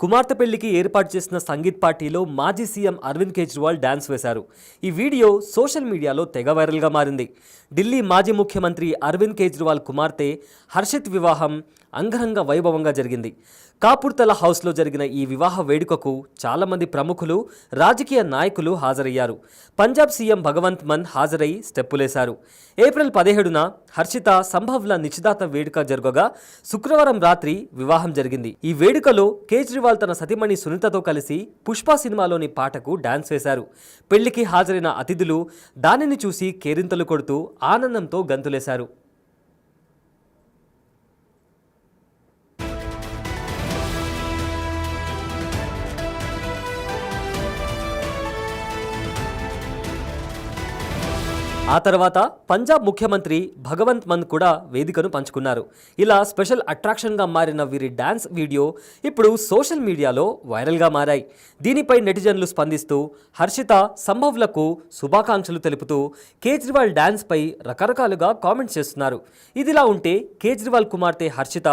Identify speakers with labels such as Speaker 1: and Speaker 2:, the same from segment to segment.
Speaker 1: కుమార్తె పెళ్లికి ఏర్పాటు చేసిన సంగీత్ పార్టీలో మాజీ సీఎం అరవింద్ కేజ్రీవాల్ డాన్స్ వేశారు. ఈ వీడియో సోషల్ మీడియాలో తెగ వైరల్గా మారింది. ఢిల్లీ మాజీ ముఖ్యమంత్రి అరవింద్ కేజ్రీవాల్ కుమార్తె హర్షిత్ వివాహం అంగరంగ వైభవంగా జరిగింది. కాపుర్తల హౌస్లో జరిగిన ఈ వివాహ వేడుకకు చాలామంది ప్రముఖులు, రాజకీయ నాయకులు హాజరయ్యారు. పంజాబ్ సీఎం భగవంత్ మాన్ హాజరై స్టెప్పులేశారు. ఏప్రిల్ 17న హర్షిత సంభవ్ల నిశ్చితార్థ వేడుక జరగగా శుక్రవారం రాత్రి వివాహం జరిగింది. ఈ వేడుకలో కేజ్రీవాల్ తన సతీమణి సునీతతో కలిసి పుష్ప సినిమాలోని పాటకు డాన్స్ వేశారు. పెళ్లికి హాజరైన అతిథులు దానిని చూసి కేరింతలు కొడుతూ ఆనందంతో గంతులేశారు. ఆ తర్వాత పంజాబ్ ముఖ్యమంత్రి భగవంత్ మాన్ కూడా వేదికను పంచుకున్నారు. ఇలా స్పెషల్ అట్రాక్షన్గా మారిన వీరి డాన్స్ వీడియో ఇప్పుడు సోషల్ మీడియాలో వైరల్గా మారాయి. దీనిపై నెటిజన్లు స్పందిస్తూ హర్షిత, సంభవ్లకు శుభాకాంక్షలు తెలుపుతూ కేజ్రీవాల్ డాన్స్పై రకరకాలుగా కామెంట్స్ చేస్తున్నారు. ఇదిలా ఉంటే కేజ్రీవాల్ కుమార్తె హర్షిత,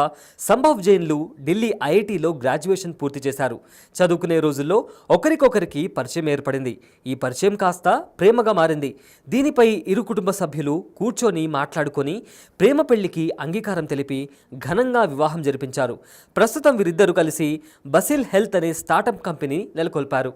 Speaker 1: సంభవ్ జైన్లు ఢిల్లీ ఐఐటీలో గ్రాడ్యుయేషన్ పూర్తి చేశారు. చదువుకునే రోజుల్లో ఒకరికొకరికి పరిచయం ఏర్పడింది. ఈ పరిచయం కాస్త ప్రేమగా మారింది. దీనిపై ఇరు కుటుంబ సభ్యులు కూర్చొని మాట్లాడుకొని ప్రేమ పెళ్లికి అంగీకారం తెలిపి ఘనంగా వివాహం జరిపించారు. ప్రస్తుతం వీరిద్దరూ కలిసి బసిల్ హెల్త్ అనే స్టార్టప్ కంపెనీ నెలకొల్పారు.